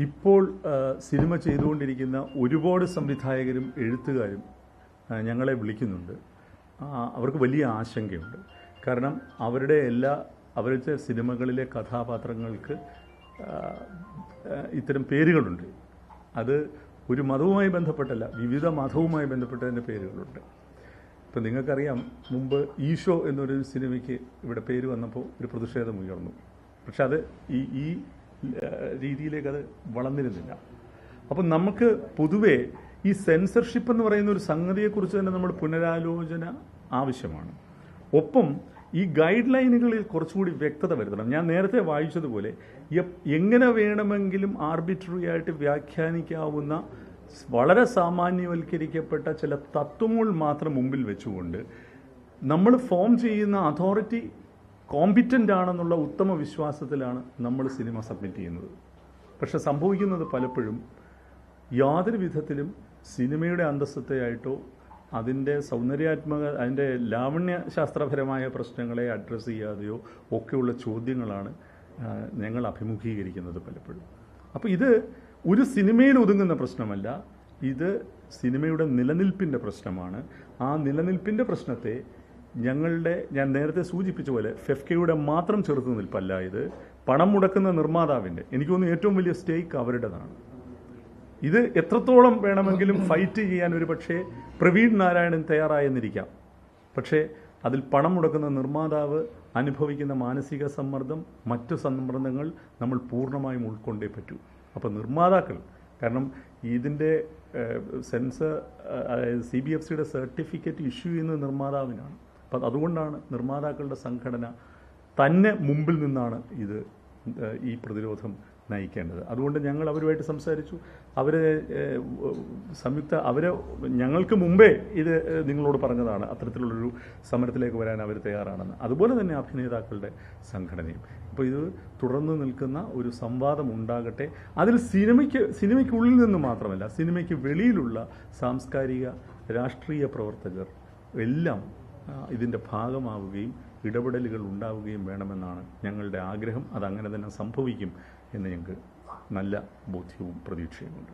ഇപ്പോൾ സിനിമ ചെയ്തുകൊണ്ടിരിക്കുന്ന ഒരുപാട് സംവിധായകരും എഴുത്തുകാരും ഞങ്ങളെ വിളിക്കുന്നുണ്ട്. അവർക്ക് വലിയ ആശങ്കയുണ്ട്. കാരണം അവരുടെ സിനിമകളിലെ കഥാപാത്രങ്ങൾക്ക് ഇത്തരം പേരുകളുണ്ട്. അത് ഒരു മതവുമായി ബന്ധപ്പെട്ടല്ല, വിവിധ മതവുമായി ബന്ധപ്പെട്ടതിൻ്റെ പേരുകളുണ്ട്. ഇപ്പം നിങ്ങൾക്കറിയാം, മുമ്പ് ഈശോ എന്നൊരു സിനിമയ്ക്ക് ഇവിടെ പേര് വന്നപ്പോൾ ഒരു പ്രതിഷേധം ഉയർന്നു. പക്ഷെ അത് ഈ രീതിയിലേക്ക് അത് വളർന്നിരുന്നില്ല. അപ്പം നമുക്ക് പൊതുവേ ഈ സെൻസർഷിപ്പ് എന്ന് പറയുന്ന ഒരു സംഗതിയെക്കുറിച്ച് തന്നെ നമ്മൾ പുനരാലോചന ആവശ്യമാണ്. ഒപ്പം ഈ ഗൈഡ് ലൈനുകളിൽ കുറച്ചുകൂടി വ്യക്തത വരുത്തണം. ഞാൻ നേരത്തെ വായിച്ചതുപോലെ എങ്ങനെ വേണമെങ്കിലും ആർബിട്രറി ആയിട്ട് വ്യാഖ്യാനിക്കാവുന്ന വളരെ സാമാന്യവൽക്കരിക്കപ്പെട്ട ചില തത്വങ്ങൾ മാത്രം മുമ്പിൽ വെച്ചുകൊണ്ട് നമ്മൾ ഫോം ചെയ്യുന്ന അതോറിറ്റി കോമ്പിറ്റൻ്റ് ആണെന്നുള്ള ഉത്തമ വിശ്വാസത്തിലാണ് നമ്മൾ സിനിമ സബ്മിറ്റ് ചെയ്യുന്നത്. പക്ഷെ സംഭവിക്കുന്നത് പലപ്പോഴും യാതൊരു വിധത്തിലും സിനിമയുടെ അന്തസ്സത്തെയായിട്ടോ അതിൻ്റെ അതിൻ്റെ ലാവണ്യശാസ്ത്രപരമായ പ്രശ്നങ്ങളെ അഡ്രസ്സ് ചെയ്യാതെയോ ഒക്കെയുള്ള ചോദ്യങ്ങളാണ് ഞങ്ങൾ അഭിമുഖീകരിക്കുന്നത് പലപ്പോഴും. അപ്പോൾ ഇത് ഒരു സിനിമയിൽ ഒതുങ്ങുന്ന പ്രശ്നമല്ല, ഇത് സിനിമയുടെ നിലനിൽപ്പിൻ്റെ പ്രശ്നമാണ്. ആ നിലനിൽപ്പിൻ്റെ പ്രശ്നത്തെ ഞാൻ നേരത്തെ സൂചിപ്പിച്ച പോലെ ഫെഫ്കയുടെ മാത്രം ചെറുത്തു നിൽപ്പല്ല, ഇത് പണം മുടക്കുന്ന നിർമ്മാതാവിൻ്റെ, എനിക്ക് തോന്നുന്നു ഏറ്റവും വലിയ സ്റ്റേക്ക് അവരുടേതാണ്. ഇത് എത്രത്തോളം വേണമെങ്കിലും ഫൈറ്റ് ചെയ്യാൻ ഒരു പക്ഷേ പ്രവീൺ നാരായണൻ തയ്യാറായെന്നിരിക്കാം. പക്ഷേ അതിൽ പണം മുടക്കുന്ന നിർമ്മാതാവ് അനുഭവിക്കുന്ന മാനസിക സമ്മർദ്ദം, മറ്റു സമ്മർദ്ദങ്ങൾ നമ്മൾ പൂർണ്ണമായും ഉൾക്കൊണ്ടേ പറ്റൂ. അപ്പോൾ നിർമ്മാതാക്കൾ, കാരണം ഇതിൻ്റെ CBFCയുടെ സർട്ടിഫിക്കറ്റ് ഇഷ്യൂ ചെയ്യുന്നത് നിർമ്മാതാവിനാണ്. അപ്പം അതുകൊണ്ടാണ് നിർമ്മാതാക്കളുടെ സംഘടന തന്നെ മുമ്പിൽ നിന്നാണ് ഈ പ്രതിരോധം നയിക്കേണ്ടത്. അതുകൊണ്ട് ഞങ്ങൾ അവരുമായിട്ട് സംസാരിച്ചു. ഞങ്ങൾക്ക് മുമ്പേ ഇത് നിങ്ങളോട് പറഞ്ഞതാണ്, അത്തരത്തിലുള്ളൊരു സമരത്തിലേക്ക് വരാൻ അവർ തയ്യാറാണെന്ന്. അതുപോലെ തന്നെ അഭിനേതാക്കളുടെ സംഘടനയും. അപ്പോൾ ഇത് തുടർന്ന് നിൽക്കുന്ന ഒരു സംവാദം ഉണ്ടാകട്ടെ. അതിൽ സിനിമയ്ക്കുള്ളിൽ നിന്ന് മാത്രമല്ല, സിനിമയ്ക്ക് വെളിയിലുള്ള സാംസ്കാരിക രാഷ്ട്രീയ പ്രവർത്തകർ എല്ലാം ഇതിൻ്റെ ഭാഗമാവുകയും ഇടപെടലുകൾ ഉണ്ടാവുകയും വേണമെന്നാണ് ഞങ്ങളുടെ ആഗ്രഹം. അതങ്ങനെ തന്നെ സംഭവിക്കും എന്ന് ഞങ്ങൾക്ക് നല്ല ബോധ്യവും പ്രതീക്ഷയുമുണ്ട്.